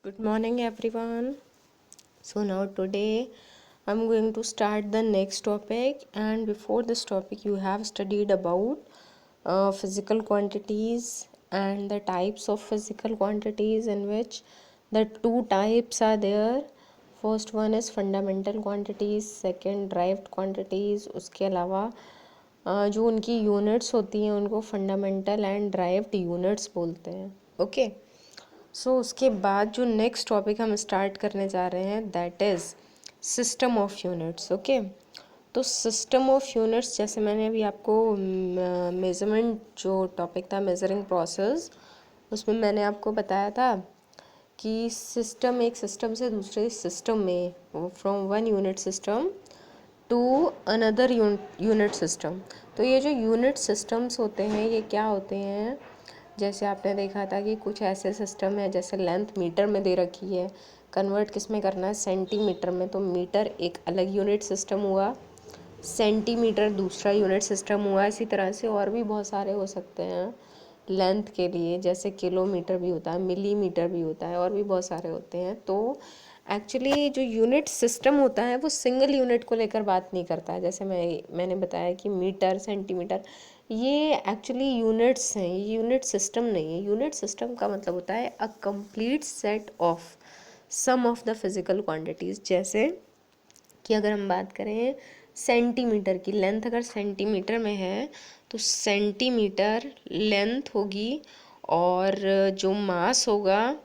Good morning, everyone. So, now today I'm going to start the next topic, and before this topic, you have studied about physical quantities and the types of physical quantities, in which the two types are there. First one is fundamental quantities, second derived quantities. उसके अलावा जो उनकी units होती हैं उनको fundamental and derived units बोलते हैं. Okay. उसके बाद जो नेक्स्ट टॉपिक हम स्टार्ट करने जा रहे हैं that is system of units. Okay. तो सिस्टम ऑफ यूनिट्स, जैसे मैंने अभी आपको मेज़रमेंट जो टॉपिक था मेज़रिंग प्रोसेस, उसमें मैंने आपको बताया था कि सिस्टम एक सिस्टम से दूसरे सिस्टम में, from one unit system to another unit system. तो ये जो यूनिट सिस्टम्स होते हैं ये क्या होते हैं, जैसे आपने देखा था कि कुछ ऐसे सिस्टम है, जैसे लेंथ मीटर में दे रखी है, कन्वर्ट किस में करना है, सेंटीमीटर में. तो मीटर एक अलग यूनिट सिस्टम हुआ, सेंटीमीटर दूसरा यूनिट सिस्टम हुआ. इसी तरह से और भी बहुत सारे हो सकते हैं लेंथ के लिए, जैसे किलोमीटर भी होता है, मिलीमीटर भी होता है, और भी बहुत सारे होते हैं. तो एक्चुअली जो यूनिट सिस्टम होता है वो सिंगल यूनिट को लेकर बात नहीं करता है. जैसे मैंने बताया कि मीटर, सेंटीमीटर, ये एक्चुअली यूनिट्स हैं, ये यूनिट सिस्टम नहीं है. यूनिट सिस्टम का मतलब होता है a complete set of some of the physical quantities. जैसे कि अगर हम बात करें सेंटीमीटर की, लेंथ अगर सेंटीमीटर में है तो सेंटीमीटर लेंथ होगी, और जो मास होगा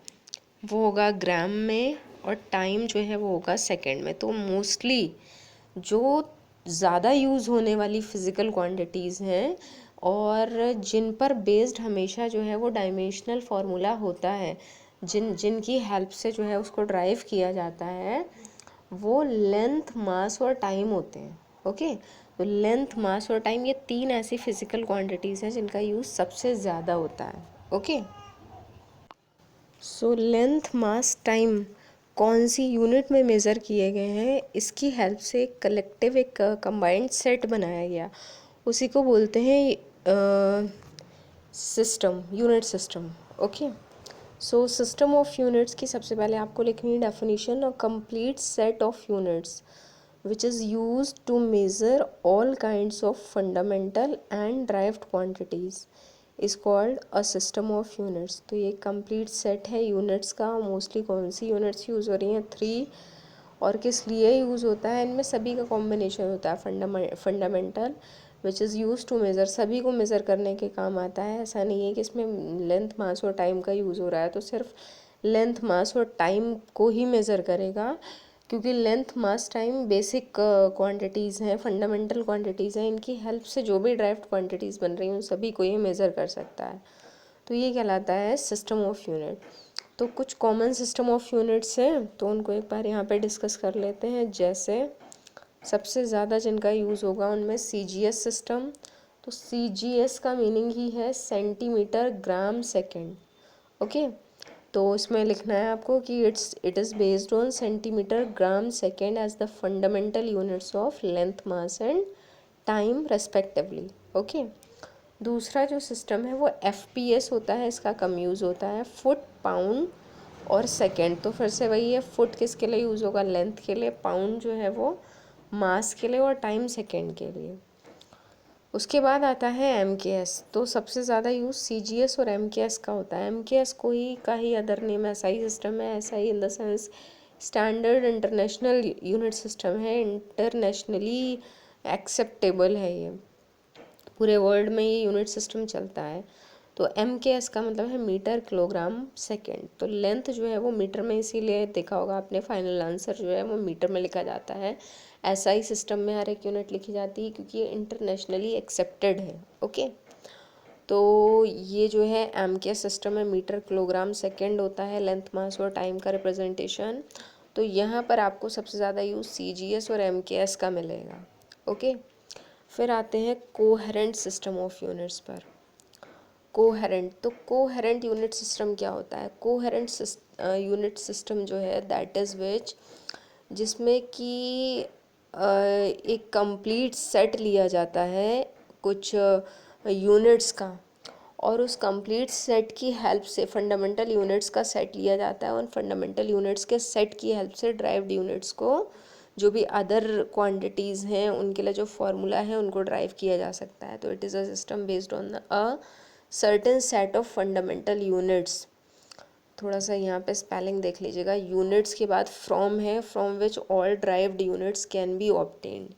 वो होगा ग्राम में, और टाइम जो है वो होगा सेकंड में. तो मोस्टली जो ज़्यादा यूज़ होने वाली फ़िज़िकल क्वांटिटीज़ हैं और जिन पर बेस्ड हमेशा जो है वो डायमेंशनल फार्मूला होता है, जिनकी हेल्प से जो है उसको ड्राइव किया जाता है, वो लेंथ, मास और टाइम होते हैं. ओके. तो लेंथ, मास और टाइम, ये तीन ऐसी फिज़िकल क्वांटिटीज़ हैं जिनका यूज़ सबसे ज़्यादा होता है. ओके. लेंथ, मास, टाइम कौन सी यूनिट में मेज़र किए गए हैं, इसकी हेल्प से एक कलेक्टिव, एक कंबाइंड सेट बनाया गया, उसी को बोलते हैं system, unit system. Okay. System of units की सबसे पहले आपको लिखनी है definition: a complete set of units which is used to measure all kinds of fundamental and derived quantities is called a system of units. तो ये complete set है units का. मोस्टली कौन सी यूनिट्स यूज़ हो रही हैं? 3. और किस लिए यूज़ होता है? इनमें सभी का कॉम्बिनेशन होता है. Fundamental which is use to measure, सभी को मेज़र करने के काम आता है. ऐसा नहीं है कि इसमें लेंथ, मास और टाइम का यूज़ हो रहा है तो सिर्फ लेंथ, मास और टाइम को ही मेज़र करेगा, क्योंकि लेंथ, मास, टाइम बेसिक क्वांटिटीज़ हैं, फंडामेंटल क्वांटिटीज़ हैं. इनकी हेल्प से जो भी ड्राइव्ड क्वांटिटीज़ बन रही हैं उन सभी को ये मेज़र कर सकता है. तो ये कहलाता है सिस्टम ऑफ यूनिट. तो कुछ कॉमन सिस्टम ऑफ यूनिट्स हैं, तो उनको एक बार यहाँ पे डिस्कस कर लेते हैं. जैसे सबसे ज़्यादा जिनका यूज़ होगा उनमें CGS सिस्टम. तो CGS का मीनिंग ही है सेंटीमीटर ग्राम सेकेंड. ओके. तो इसमें लिखना है आपको कि it is based on centimetre gram second as the fundamental units of length, mass and time respectively. Okay. दूसरा जो सिस्टम है वो FPS होता है, इसका कम यूज़ होता है, फुट, पाउंड और सेकेंड. तो फिर से वही है, फुट किसके लिए यूज़ होगा? लेंथ के लिए. पाउंड जो है वो मास के लिए, और टाइम सेकेंड के लिए. उसके बाद आता है MKS. तो सबसे ज़्यादा यूज़ CGS और MKS का होता है. MKS कोई का ही अदर नेम SI सिस्टम है. SI in the sense standard international unit system है, इंटरनेशनली एक्सेप्टेबल है. ये पूरे वर्ल्ड में ये यूनिट सिस्टम चलता है. तो MKS का मतलब है मीटर, किलोग्राम, सेकेंड. तो लेंथ जो है वो मीटर में, इसीलिए देखा होगा आपने फाइनल आंसर जो है वो मीटर में लिखा जाता है. SI सिस्टम में हर एक यूनिट लिखी जाती है क्योंकि ये इंटरनेशनली एक्सेप्टेड है. ओके. तो ये जो है MKS सिस्टम है, मीटर, किलोग्राम, सेकेंड होता है लेंथ, मास और टाइम का रिप्रेजेंटेशन. तो यहाँ पर आपको सबसे ज़्यादा यूज़ CGS और MKS का मिलेगा. ओके. फिर आते हैं कोहेरेंट सिस्टम ऑफ यूनिट्स पर. कोहेरेंट. तो कोहेरेंट यूनिट सिस्टम क्या होता है? कोहेरेंट यूनिट सिस्टम जो है दैट इज़ विच, जिसमें कि एक कंप्लीट सेट लिया जाता है कुछ यूनिट्स का, और उस कंप्लीट सेट की हेल्प से फंडामेंटल यूनिट्स का सेट लिया जाता है, और फंडामेंटल यूनिट्स के सेट की हेल्प से ड्राइव्ड यूनिट्स को, जो भी अदर क्वांटिटीज़ हैं उनके लिए जो फार्मूला है उनको ड्राइव किया जा सकता है। तो it is a system based on a certain set of fundamental units. थोड़ा सा यहाँ पे स्पेलिंग देख लीजिएगा, यूनिट्स के बाद फ्रॉम है, from which all derived units can be obtained.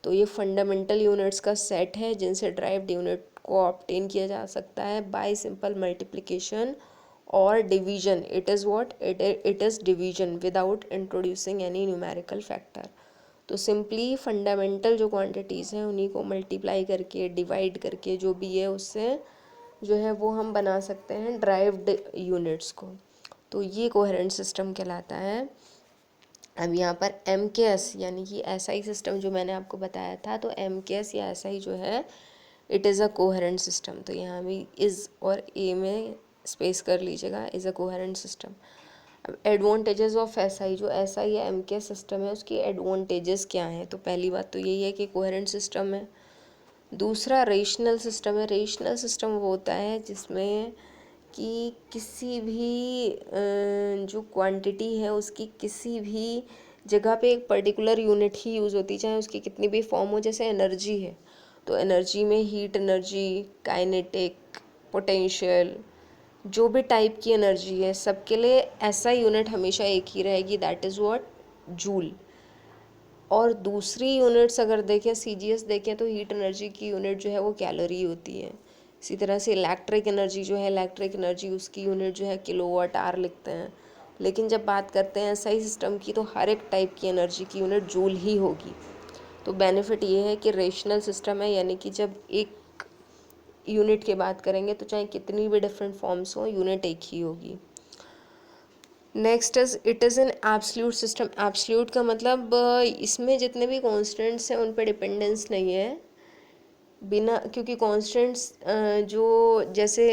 तो ये फंडामेंटल यूनिट्स का सेट है जिनसे ड्राइव्ड यूनिट को ऑब्टेन किया जा सकता है बाय सिंपल मल्टीप्लिकेशन और division. It is what, it is division without introducing any numerical factor. तो सिंपली फंडामेंटल जो क्वांटिटीज़ हैं उन्हीं को मल्टीप्लाई करके, डिवाइड करके, जो भी है उससे जो है वो हम बना सकते हैं ड्राइव्ड यूनिट्स को। तो ये कोहेरेंट सिस्टम कहलाता है। अब यहाँ पर एम के एस यानी कि एसआई सिस्टम जो मैंने आपको बताया था, तो एम के एस या एसआई जो है it is a coherent system. तो यहाँ भी इज़ और ए में स्पेस कर लीजिएगा, इज़ अ कोहेरेंट सिस्टम। अब एडवांटेजेस ऑफ एसआई, जो एसआई या एम के एस सिस्टम है उसकी एडवांटेजेस क्या हैं? तो पहली बात तो यही है कि कोहेरेंट सिस्टम है। दूसरा रेशनल सिस्टम है। रेशनल सिस्टम वो होता है जिसमें कि किसी भी जो क्वांटिटी है उसकी किसी भी जगह पे एक पर्टिकुलर यूनिट ही यूज़ होती, चाहे उसकी कितनी भी फॉर्म हो। जैसे एनर्जी है तो एनर्जी में हीट एनर्जी, काइनेटिक, पोटेंशियल, जो भी टाइप की एनर्जी है सबके लिए ऐसा यूनिट हमेशा एक ही रहेगी, दैट इज़ व्हाट, जूल। और दूसरी यूनिट्स अगर देखें, सीजीएस देखें, तो हीट एनर्जी की यूनिट जो है वो कैलोरी होती है। इसी तरह से इलेक्ट्रिक एनर्जी जो है, इलेक्ट्रिक एनर्जी उसकी यूनिट जो है किलोवाट आवर लिखते हैं। लेकिन जब बात करते हैं एसआई सिस्टम की, तो हर एक टाइप की एनर्जी की यूनिट जूल ही होगी। तो बेनिफिट ये है कि रेशनल सिस्टम है, यानी कि जब एक यूनिट की बात करेंगे तो चाहे कितनी भी डिफरेंट फॉर्म्स हों, यूनिट एक ही होगी। Next is it is an absolute system. Absolute का मतलब इसमें जितने भी कॉन्स्टेंट्स हैं उन पर डिपेंडेंस नहीं है, बिना, क्योंकि कॉन्स्टेंट्स जो जैसे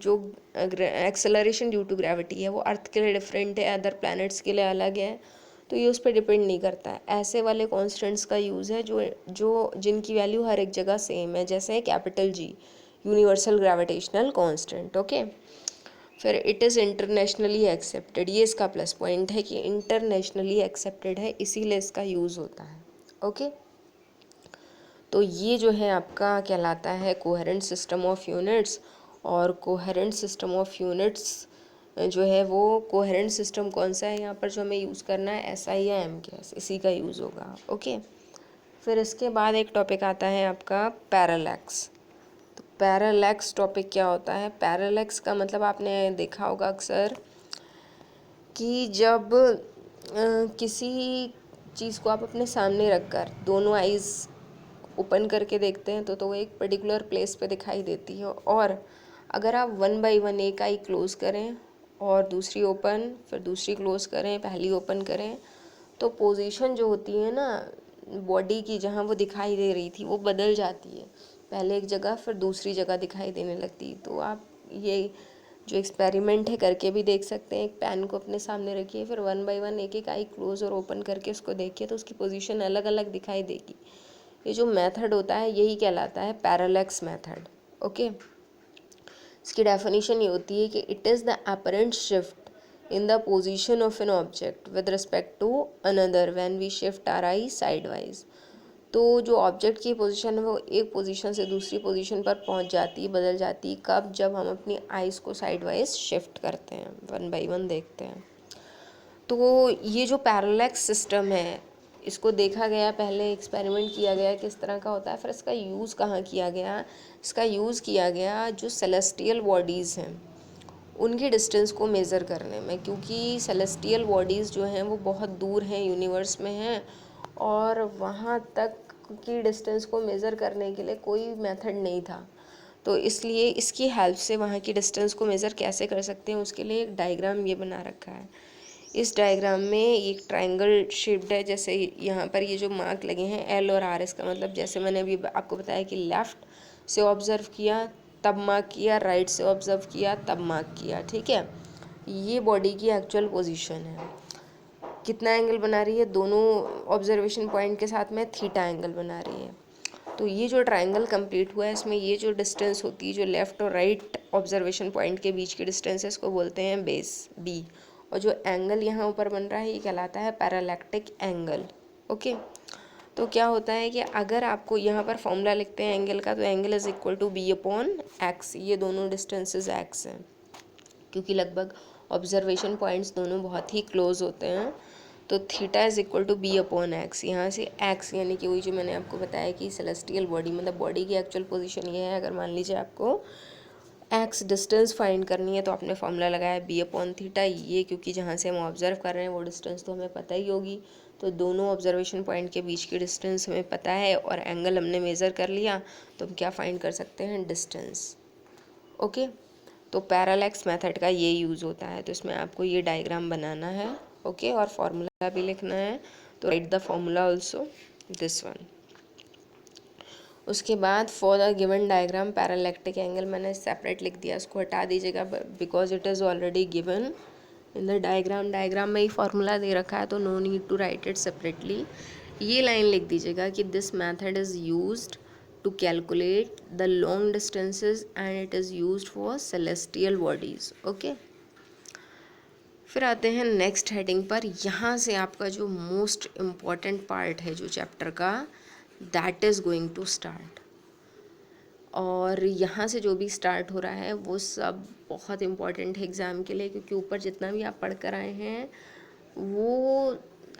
जो एक्सेलरेशन ड्यू टू ग्रेविटी है वो अर्थ के लिए डिफरेंट है, अदर प्लैनेट्स के लिए अलग है, तो ये उस पर डिपेंड नहीं करता है। ऐसे वाले कॉन्स्टेंट्स का यूज़ है जो जिनकी वैल्यू हर एक जगह सेम है, जैसे capital G, universal gravitational constant. Okay, फिर इट इज़ इंटरनेशनली एक्सेप्टेड। ये इसका प्लस पॉइंट है कि इंटरनेशनली एक्सेप्टेड है, इसीलिए इसका यूज़ होता है। ओके, तो ये जो है आपका कहलाता है कोहेरेंट सिस्टम ऑफ यूनिट्स। और कोहेरेंट सिस्टम ऑफ यूनिट्स जो है वो कोहेरेंट सिस्टम कौन सा है यहाँ पर जो हमें यूज़ करना है, एसआई या एमकेएस, इसी का यूज़ होगा। ओके, फिर इसके बाद एक टॉपिक आता है आपका पैरेलैक्स। तो पैरेलैक्स टॉपिक क्या होता है? पैरेलैक्स का मतलब आपने देखा होगा अक्सर कि जब किसी चीज़ को आप अपने सामने रखकर दोनों आइज़ ओपन करके देखते हैं तो वो एक पर्टिकुलर प्लेस पे दिखाई देती है, और अगर आप वन बाय वन एक आई क्लोज़ करें और दूसरी ओपन, फिर दूसरी क्लोज़ करें, पहली ओपन करें, तो पोजीशन जो होती है ना बॉडी की, जहाँ वो दिखाई दे रही थी वो बदल जाती है, पहले एक जगह फिर दूसरी जगह दिखाई देने लगती। तो आप ये जो एक्सपेरिमेंट है करके भी देख सकते हैं। एक पेन को अपने सामने रखिए, फिर वन बाय वन एक एक आई क्लोज़ और ओपन करके उसको देखिए, तो उसकी पोजीशन अलग अलग दिखाई देगी। ये जो मेथड होता है यही कहलाता है पैरेलैक्स मेथड। ओके, इसकी डेफिनेशन ये होती है कि it is the apparent shift in the position of an object with respect to another when we shift our eye sideways. तो जो ऑब्जेक्ट की पोजीशन है वो एक पोजीशन से दूसरी पोजीशन पर पहुंच जाती है, बदल जाती है, कब? जब हम अपनी आइज़ को साइडवाइज शिफ्ट करते हैं, वन बाय वन देखते हैं। तो ये जो पैरेलैक्स सिस्टम है इसको देखा गया, पहले एक्सपेरिमेंट किया गया किस तरह का होता है, फिर इसका यूज़ कहाँ किया गया? इसका यूज़ किया गया जो सेलेस्टियल बॉडीज़ हैं उनकी डिस्टेंस को मेज़र करने में, क्योंकि सेलेस्टियल बॉडीज़ जो हैं वो बहुत दूर हैं, यूनिवर्स में हैं, और वहाँ तक की डिस्टेंस को मेज़र करने के लिए कोई मेथड नहीं था। तो इसलिए इसकी हेल्प से वहाँ की डिस्टेंस को मेज़र कैसे कर सकते हैं उसके लिए एक डायग्राम ये बना रखा है। इस डायग्राम में एक ट्रायंगल शेप्ड है, जैसे यहाँ पर ये जो मार्क लगे हैं एल और आर, इसका मतलब जैसे मैंने अभी आपको बताया कि लेफ़्ट से ऑब्ज़र्व किया तब मार्क किया, राइट से ऑब्ज़र्व किया तब मार्क किया। ठीक है, ये बॉडी की एक्चुअल पोजीशन है। कितना एंगल बना रही है? दोनों ऑब्जर्वेशन पॉइंट के साथ में थीटा एंगल बना रही है। तो ये जो ट्रायंगल कंप्लीट हुआ है इसमें ये जो डिस्टेंस होती है, जो लेफ़्ट और राइट ऑब्जर्वेशन पॉइंट के बीच की डिस्टेंस है, इसको बोलते हैं बेस बी। और जो एंगल यहाँ ऊपर बन रहा है ये कहलाता है पैरालैक्टिक एंगल। ओके, तो क्या होता है कि अगर आपको यहाँ पर फॉर्मूला लिखते हैं एंगल का, तो angle is equal to b upon x. ये दोनों डिस्टेंसेस एक्स हैं क्योंकि लगभग ऑब्जर्वेशन पॉइंट्स दोनों बहुत ही क्लोज होते हैं। तो theta is equal to b upon x. यहाँ से एक्स यानी कि वही जो मैंने आपको बताया कि सेलेस्टियल बॉडी मतलब बॉडी की एक्चुअल पोजीशन ये है। अगर मान लीजिए आपको एक्स डिस्टेंस फाइंड करनी है तो आपने फॉर्मूला लगाया बी अपॉन थीटा। ये क्योंकि जहाँ से हम ऑब्जर्व कर रहे हैं वो डिस्टेंस तो हमें पता ही होगी, तो दोनों ऑब्जर्वेशन पॉइंट के बीच की डिस्टेंस हमें पता है और एंगल हमने मेज़र कर लिया, तो हम क्या फाइंड कर सकते हैं, डिस्टेंस। ओके, तो पैरालैक्स मेथड का ये यूज़ होता है। तो इसमें आपको ये डायग्राम बनाना है, ओके, और फॉर्मूला भी लिखना है। तो write the formula also this one. उसके बाद for the given diagram parallactic angle मैंने सेपरेट लिख दिया, इसको हटा दीजिएगा because it is already given in the diagram. Diagram में ही फॉर्मूला दे रखा है तो no need to write it separately. ये लाइन लिख दीजिएगा कि this method is used to calculate the long distances and it is used for celestial bodies. Okay, फिर आते हैं नेक्स्ट हेडिंग पर। यहाँ से आपका जो मोस्ट इम्पॉर्टेंट पार्ट है जो चैप्टर का, that is going to start. और यहाँ से जो भी स्टार्ट हो रहा है वो सब बहुत इम्पॉर्टेंट है एग्ज़ाम के लिए, क्योंकि ऊपर जितना भी आप पढ़ कर आए हैं वो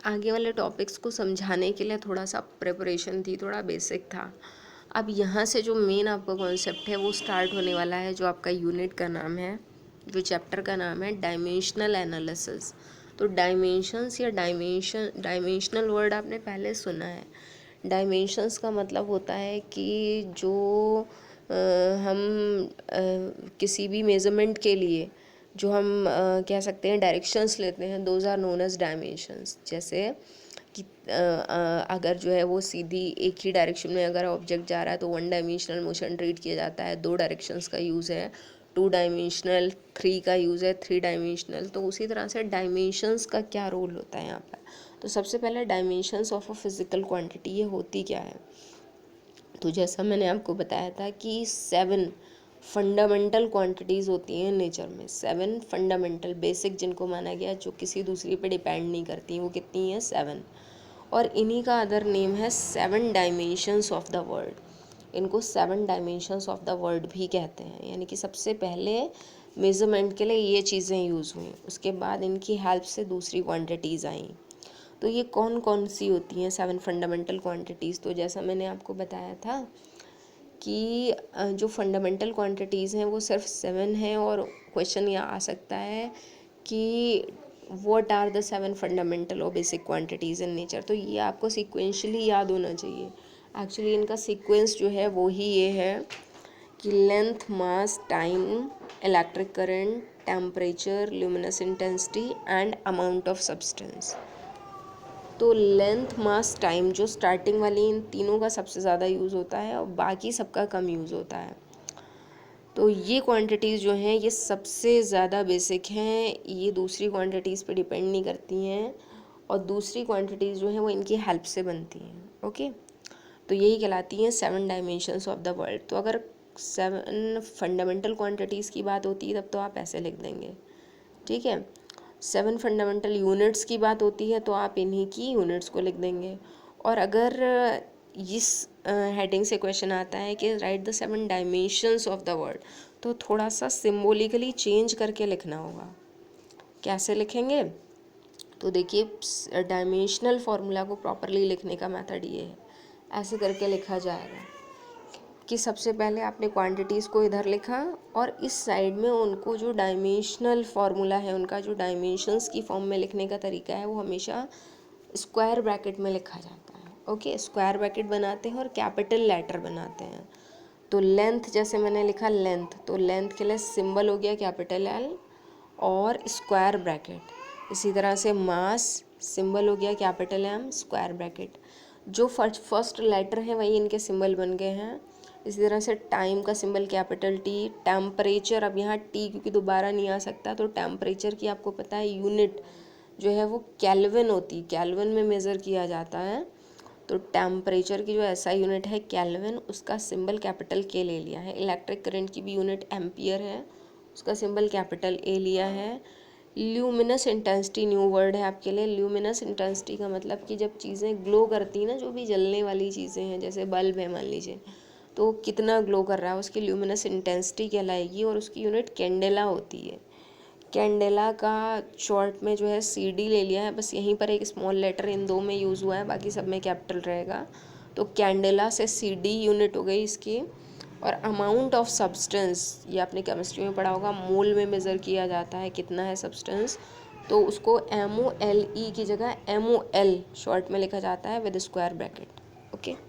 आगे वाले टॉपिक्स को समझाने के लिए थोड़ा सा प्रिपरेशन थी, थोड़ा बेसिक था। अब यहाँ से जो मेन आपका कॉन्सेप्ट है वो स्टार्ट होने वाला है, जो आपका यूनिट का नाम है, जो चैप्टर का नाम है डायमेंशनल एनालिसिस। तो डायमेंशंस या डायमेंशनल वर्ड आपने पहले सुना है। डायमेंशंस का मतलब होता है कि जो हम किसी भी मेज़रमेंट के लिए जो हम कह सकते हैं डायरेक्शंस लेते हैं, those are known as dimensions. जैसे कि अगर जो है वो सीधी एक ही डायरेक्शन में अगर ऑब्जेक्ट जा रहा है तो वन डायमेंशनल मोशन ट्रीट किया जाता है। 2 डायरेक्शंस का यूज़ है 2 डायमेंशनल, 3 का यूज़ है 3 डायमेंशनल। तो उसी तरह से डायमेंशंस का क्या रोल होता है यहाँ पर। तो सबसे पहले dimensions of a physical quantity ये होती क्या है। तो जैसा मैंने आपको बताया था कि 7 फंडामेंटल क्वांटिटीज़ होती हैं नेचर में। 7 फंडामेंटल बेसिक जिनको माना गया, जो किसी दूसरी पे डिपेंड नहीं करती, वो कितनी है, 7। और इन्हीं का अदर नेम है 7 डायमेंशंस ऑफ द वर्ल्ड। इनको 7 डायमेंशंस ऑफ द वर्ल्ड भी कहते हैं। यानी कि सबसे पहले मेज़रमेंट के लिए ये चीज़ें यूज़ हुई, उसके बाद इनकी हेल्प से दूसरी क्वांटिटीज़ आई। तो ये कौन कौन सी होती हैं 7 फंडामेंटल क्वांटिटीज़। तो जैसा मैंने आपको बताया था कि जो फंडामेंटल क्वांटिटीज़ हैं वो सिर्फ 7 हैं। और क्वेश्चन यह आ सकता है कि व्हाट आर द 7 फंडामेंटल और बेसिक क्वांटिटीज़ इन नेचर। तो ये आपको सीक्वेंशली याद होना चाहिए। एक्चुअली इनका सीक्वेंस जो है वो ही ये है कि length, mass, time, electric current, temperature, luminous intensity and amount of substance. तो लेंथ, मास, टाइम जो स्टार्टिंग वाली इन तीनों का सबसे ज़्यादा यूज़ होता है और बाकी सबका कम यूज़ होता है। तो ये क्वांटिटीज़ जो हैं ये सबसे ज़्यादा बेसिक हैं, ये दूसरी क्वांटिटीज़ पे डिपेंड नहीं करती हैं और दूसरी क्वांटिटीज़ जो हैं वो इनकी हेल्प से बनती हैं। ओके, तो यही कहलाती हैं 7 डायमेंशंस ऑफ द वर्ल्ड। तो अगर 7 फंडामेंटल क्वांटिटीज़ की बात होती है तब तो आप ऐसे लिख देंगे, ठीक है। 7 फंडामेंटल यूनिट्स की बात होती है तो आप इन्हीं की यूनिट्स को लिख देंगे। और अगर इस हेडिंग से क्वेश्चन आता है कि right the 7 dimensions of the world, तो थोड़ा सा सिम्बोलिकली चेंज करके लिखना होगा। कैसे लिखेंगे, तो देखिए डायमेंशनल फार्मूला को प्रॉपरली लिखने का मेथड ये है, ऐसे करके लिखा जाएगा कि सबसे पहले आपने क्वांटिटीज़ को इधर लिखा और इस साइड में उनको जो डायमेंशनल फार्मूला है, उनका जो डायमेंशंस की फॉर्म में लिखने का तरीका है वो हमेशा स्क्वायर ब्रैकेट में लिखा जाता है। ओके, स्क्वायर ब्रैकेट बनाते हैं और कैपिटल लेटर बनाते हैं। तो लेंथ जैसे मैंने लिखा लेंथ, तो लेंथ के लिए सिंबल हो गया कैपिटल L और स्क्वायर ब्रैकेट। इसी तरह से मास सिंबल हो गया कैपिटल M स्क्वायर ब्रैकेट। जो फर्स्ट लेटर हैं वही इनके सिंबल बन गए हैं। इसी तरह से टाइम का सिंबल कैपिटल T। टेम्परेचर, अब यहाँ T क्योंकि दोबारा नहीं आ सकता, तो टेम्परेचर की आपको पता है यूनिट जो है वो केल्विन होती है, केल्विन में मेज़र किया जाता है। तो टेम्परेचर की जो एसआई यूनिट है केल्विन, उसका सिंबल कैपिटल के ले लिया है। इलेक्ट्रिक करंट की भी यूनिट एम्पियर है, उसका सिंबल कैपिटल ए लिया है। ल्यूमिनस इंटेंसिटी न्यू वर्ड है आपके लिए। ल्यूमिनस इंटेंसिटी का मतलब कि जब चीज़ें ग्लो करती हैं ना, जो भी जलने वाली चीज़ें हैं, जैसे बल्ब है मान लीजिए, तो कितना ग्लो कर रहा है उसकी ल्यूमिनस इंटेंसिटी कहलाएगी, और उसकी यूनिट कैंडेला होती है। कैंडेला का शॉर्ट में जो है सी डी ले लिया है, बस यहीं पर एक स्मॉल लेटर इन दो में यूज़ हुआ है, बाकी सब में कैपिटल रहेगा। तो कैंडेला से सी डी यूनिट हो गई इसकी। और अमाउंट ऑफ सब्सटेंस, ये आपने केमिस्ट्री में पढ़ा होगा, मोल में मेज़र किया जाता है कितना है सब्सटेंस, तो उसको MOLE की जगह MOL शॉर्ट में लिखा जाता है विद स्क्वायर ब्रैकेट। ओके।